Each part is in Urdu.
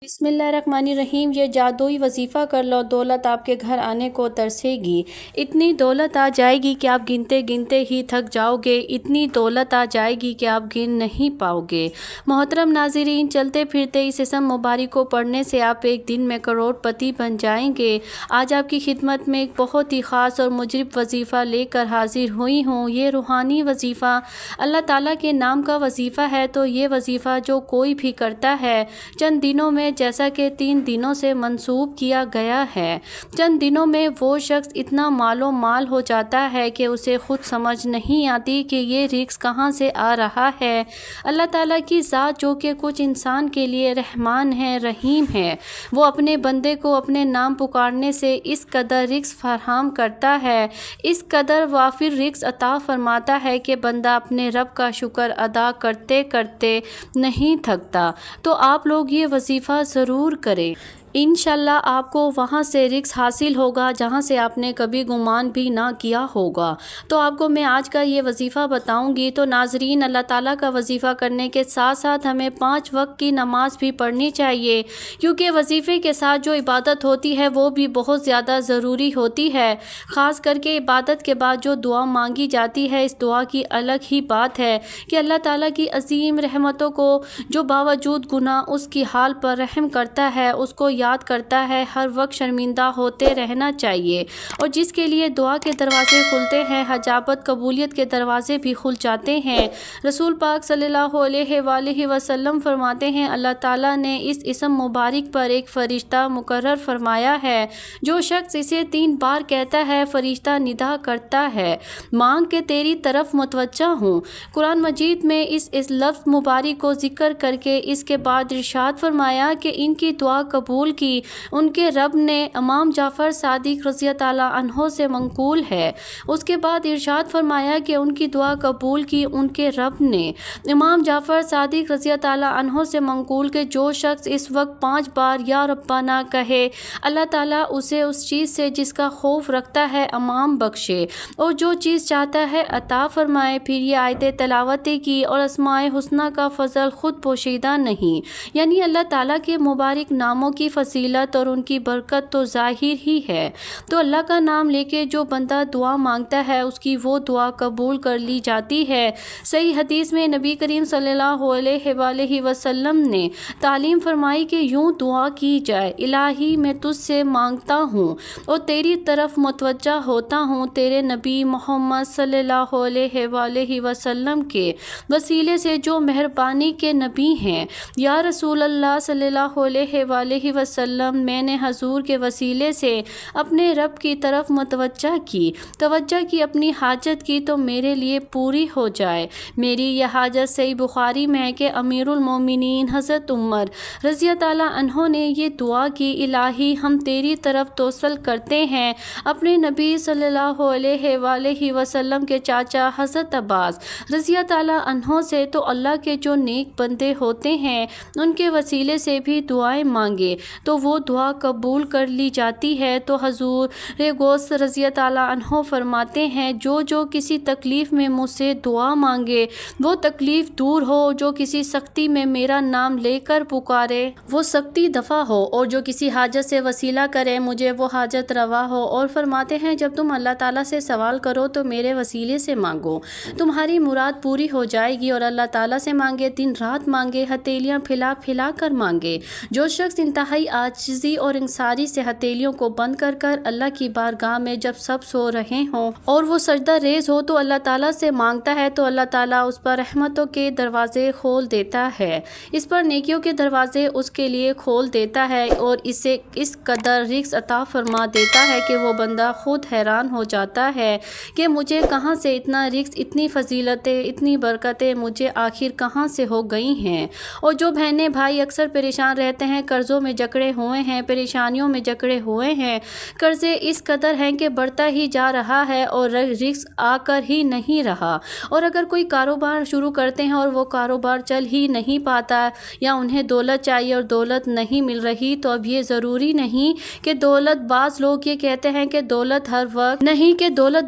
بسم اللہ الرحمن الرحیم۔ یہ جادوئی وظیفہ کر لو، دولت آپ کے گھر آنے کو ترسے گی۔ اتنی دولت آ جائے گی کہ آپ گنتے گنتے ہی تھک جاؤ گے، اتنی دولت آ جائے گی کہ آپ گن نہیں پاؤ گے۔ محترم ناظرین، چلتے پھرتے اس اسم مبارک کو پڑھنے سے آپ ایک دن میں کروڑ پتی بن جائیں گے۔ آج آپ کی خدمت میں ایک بہت ہی خاص اور مجرب وظیفہ لے کر حاضر ہوئی ہوں۔ یہ روحانی وظیفہ اللہ تعالیٰ کے نام کا وظیفہ ہے، تو یہ وظیفہ جو کوئی بھی کرتا ہے چند دنوں میں، جیسا کہ 3 دنوں سے منسوب کیا گیا ہے، چند دنوں میں وہ شخص اتنا مال و مال ہو جاتا ہے کہ اسے خود سمجھ نہیں آتی کہ یہ رزق کہاں سے آ رہا ہے۔ اللہ تعالیٰ کی ذات جو کہ کچھ انسان کے لیے رحمان ہے، رحیم ہے، وہ اپنے بندے کو اپنے نام پکارنے سے اس قدر رزق فراہم کرتا ہے، اس قدر وافر رزق عطا فرماتا ہے کہ بندہ اپنے رب کا شکر ادا کرتے کرتے نہیں تھکتا۔ تو آپ لوگ یہ وظیفہ ضرور کریں۔ انشاءاللہ آپ کو وہاں سے رزق حاصل ہوگا جہاں سے آپ نے کبھی گمان بھی نہ کیا ہوگا۔ تو آپ کو میں آج کا یہ وظیفہ بتاؤں گی۔ تو ناظرین، اللہ تعالیٰ کا وظیفہ کرنے کے ساتھ ساتھ ہمیں 5 وقت کی نماز بھی پڑھنی چاہیے، کیونکہ وظیفے کے ساتھ جو عبادت ہوتی ہے وہ بھی بہت زیادہ ضروری ہوتی ہے۔ خاص کر کے عبادت کے بعد جو دعا مانگی جاتی ہے، اس دعا کی الگ ہی بات ہے کہ اللہ تعالیٰ کی عظیم رحمتوں کو جو باوجود گناہ اس کی حال پر رحم کرتا ہے، اس کو یاد کرتا ہے، ہر وقت شرمندہ ہوتے رہنا چاہیے، اور جس کے لیے دعا کے دروازے کھلتے ہیں، حجابت قبولیت کے دروازے بھی کھل جاتے ہیں۔ رسول پاک صلی اللہ علیہ وآلہ وسلم فرماتے ہیں، اللہ تعالیٰ نے اس اسم مبارک پر ایک فرشتہ مقرر فرمایا ہے، جو شخص اسے 3 بار کہتا ہے، فرشتہ ندا کرتا ہے، مانگ کے تیری طرف متوجہ ہوں۔ قرآن مجید میں اس لفظ مبارک کو ذکر کر کے اس کے بعد ارشاد فرمایا کہ ان کی دعا قبول کی ان کے رب نے۔ امام جعفر صادق رضی اللہ عنہ سے منقول ہے۔ اس کے بعد ارشاد فرمایا کہ ان کی دعا قبول کی ان کے رب نے۔ امام جعفر صادق رضی اللہ عنہ سے منقول کہ جو شخص اس وقت 5 بار یا ربنا کہے، اللہ تعالیٰ اسے اس چیز سے جس کا خوف رکھتا ہے امام بخشے، اور جو چیز چاہتا ہے عطا فرمائے۔ پھر یہ آیت تلاوت کی، اور اسماء حسنی کا فضل خود پوشیدہ نہیں، یعنی اللہ تعالیٰ کے مبارک ناموں کی فضیلت اور ان کی برکت تو ظاہر ہی ہے۔ تو اللہ کا نام لے کے جو بندہ دعا مانگتا ہے، اس کی وہ دعا قبول کر لی جاتی ہے۔ صحیح حدیث میں نبی کریم صلی اللہ علیہ وآلہ وسلم نے تعلیم فرمائی کہ یوں دعا کی جائے، الہی میں تجھ سے مانگتا ہوں اور تیری طرف متوجہ ہوتا ہوں، تیرے نبی محمد صلی اللہ علیہ وآلہ وسلم کے وسیلے سے جو مہربانی کے نبی ہیں۔ یا رسول اللہ صلی اللہ علیہ وآلہ وسلم، میں نے حضور کے وسیلے سے اپنے رب کی طرف توجہ کی اپنی حاجت کی تو میرے لیے پوری ہو جائے۔ میری یہ حاجت صحیح بخاری میں ہے کہ امیر المومنین حضرت عمر رضی اللہ عنہ نے یہ دعا کی، الہی ہم تیری طرف توسل کرتے ہیں اپنے نبی صلی اللہ علیہ وآلہ وسلم کے چاچا حضرت عباس رضی اللہ عنہ سے، تو اللہ کے جو نیک بندے ہوتے ہیں ان کے وسیلے سے بھی دعائیں مانگے تو وہ دعا قبول کر لی جاتی ہے۔ تو حضور غوث رضی اللہ عنہ فرماتے ہیں، جو کسی تکلیف میں مجھ سے دعا مانگے وہ تکلیف دور ہو، جو کسی سختی میں میرا نام لے کر پکارے وہ سختی دفع ہو، اور جو کسی حاجت سے وسیلہ کرے مجھے وہ حاجت روا ہو۔ اور فرماتے ہیں، جب تم اللہ تعالیٰ سے سوال کرو تو میرے وسیلے سے مانگو، تمہاری مراد پوری ہو جائے گی۔ اور اللہ تعالیٰ سے مانگے، دن رات مانگے، ہتھیلیاں پھیلا پھیلا کر مانگے۔ جو شخص انتہائی عاجزی اور انکساری سے ہتھیلیوں کو بند کر کر اللہ کی بارگاہ میں جب سب سو رہے ہوں اور وہ سجدہ ریز ہو تو اللہ تعالیٰ سے مانگتا ہے، تو اللہ تعالیٰ اس پر رحمتوں کے دروازے کھول دیتا ہے، اس پر نیکیوں کے دروازے اس کے لیے کھول دیتا ہے، اور اسے اس قدر رزق عطا فرما دیتا ہے کہ وہ بندہ خود حیران ہو جاتا ہے کہ مجھے کہاں سے اتنا رزق، اتنی فضیلتیں، اتنی برکتیں مجھے آخر کہاں سے ہو گئی ہیں۔ اور جو بہنیں بھائی اکثر پریشان رہتے ہیں، قرضوں میں جکڑے جکڑے ہوئے ہیں، پریشانیوں میں جکڑے ہوئے ہیں، قرضے اس قدر ہیں کہ بڑھتا ہی جا رہا ہے اور رزق آ کر ہی نہیں رہا، اور اگر کوئی کاروبار شروع کرتے ہیں اور وہ کاروبار چل ہی نہیں پاتا یا انہیں دولت چاہیے اور دولت نہیں مل رہی، تو اب یہ ضروری نہیں کہ دولت، بعض لوگ یہ کہتے ہیں کہ دولت ہر وقت نہیں،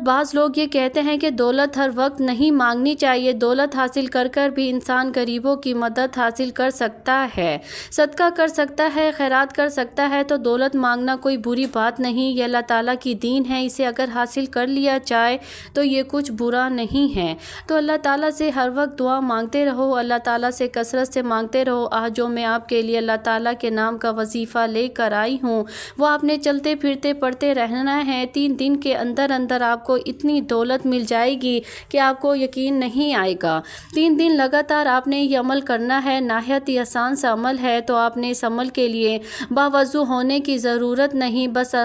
بعض لوگ یہ کہتے ہیں کہ دولت ہر وقت نہیں مانگنی چاہیے، دولت حاصل کر کر بھی انسان غریبوں کی مدد حاصل کر سکتا ہے، صدقہ کر سکتا ہے، خیرات کر سکتا ہے، تو دولت مانگنا کوئی بری بات نہیں، یہ اللہ تعالیٰ کی دین ہے، اسے اگر حاصل کر لیا جائے تو یہ کچھ برا نہیں ہے۔ تو اللہ تعالیٰ سے ہر وقت دعا مانگتے رہو، اللہ تعالیٰ سے کثرت سے مانگتے رہو۔ آج جو میں آپ کے لیے اللہ تعالیٰ کے نام کا وظیفہ لے کر آئی ہوں، وہ آپ نے چلتے پھرتے پڑھتے رہنا ہے، 3 دن کے اندر اندر آپ کو اتنی دولت مل جائے گی کہ آپ کو یقین نہیں آئے گا۔ 3 دن لگاتار آپ نے یہ عمل کرنا ہے، نہایت ہی آسان سا عمل ہے، تو آپ نے اس عمل کے لیے باوضو ہونے کی ضرورت نہیں، بس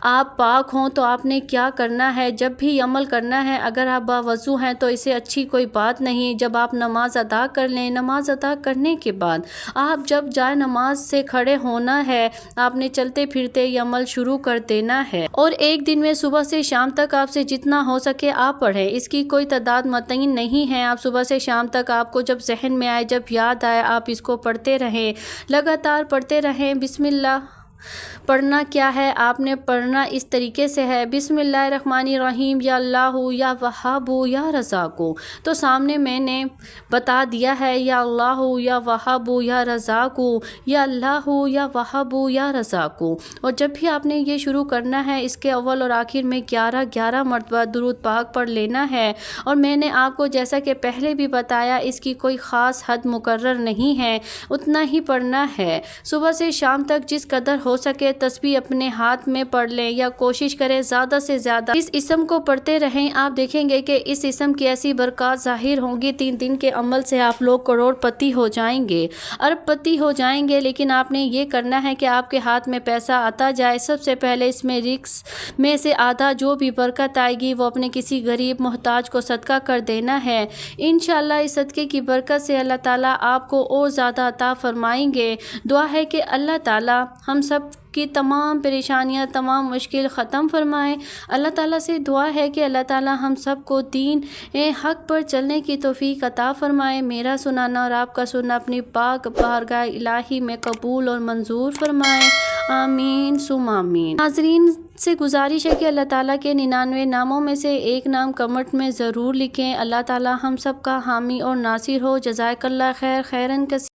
آپ پاک ہوں تو آپ نے کیا کرنا ہے، جب بھی عمل کرنا ہے اگر آپ باوضو ہیں تو اسے اچھی کوئی بات نہیں، جب آپ نماز ادا کر لیں، نماز ادا کرنے کے بعد آپ جب جائے نماز سے کھڑے ہونا ہے، آپ نے چلتے پھرتے یہ عمل شروع کر دینا ہے، اور ایک دن میں صبح سے شام تک آپ سے جتنا ہو سکے آپ پڑھیں، اس کی کوئی تعداد متعین نہیں ہے، آپ صبح سے شام تک آپ کو جب ذہن میں آئے، جب یاد آئے، آپ اس کو پڑھتے رہیں، لگاتار پڑھتے رہیں۔ بسم اللہ پڑھنا کیا ہے، آپ نے پڑھنا اس طریقے سے ہے، بسم اللہ الرحمن الرحیم، یا اللہ یا وہاب یا رزاق، تو سامنے میں نے بتا دیا ہے، یا اللہ یا وہاب یا رزاق، یا اللہ یا وہاب یا رزاق، اور جب بھی آپ نے یہ شروع کرنا ہے اس کے اول اور آخر میں 11 مرتبہ درود پاک پڑھ لینا ہے، اور میں نے آپ کو جیسا کہ پہلے بھی بتایا اس کی کوئی خاص حد مقرر نہیں ہے، اتنا ہی پڑھنا ہے، صبح سے شام تک جس قدر ہو سکے تسبیح اپنے ہاتھ میں پڑھ لیں، یا کوشش کریں زیادہ سے زیادہ اس اسم کو پڑھتے رہیں، آپ دیکھیں گے کہ اس اسم کی ایسی برکات ظاہر ہوں گی، 3 دن کے عمل سے آپ لوگ کروڑ پتی ہو جائیں گے، ارب پتی ہو جائیں گے، لیکن آپ نے یہ کرنا ہے کہ آپ کے ہاتھ میں پیسہ آتا جائے، سب سے پہلے اس میں رزق میں سے آدھا جو بھی برکت آئے گی وہ اپنے کسی غریب محتاج کو صدقہ کر دینا ہے، انشاءاللہ اس صدقے کی برکت سے اللہ تعالیٰ آپ کو اور زیادہ عطا فرمائیں گے۔ دعا ہے کہ اللہ تعالیٰ ہم سب کی تمام پریشانیاں، تمام مشکل ختم فرمائیں، اللہ تعالیٰ سے دعا ہے کہ اللہ تعالیٰ ہم سب کو دین حق پر چلنے کی توفیق عطا فرمائے، میرا سنانا اور آپ کا سننا اپنی پاک بارگاہ الہی میں قبول اور منظور فرمائے، آمین ثم آمین۔ ناظرین سے گزارش ہے کہ اللہ تعالیٰ کے 99 ناموں میں سے ایک نام کمنٹ میں ضرور لکھیں، اللہ تعالیٰ ہم سب کا حامی اور ناصر ہو، جزاک اللہ خیر، خیرن کثیر۔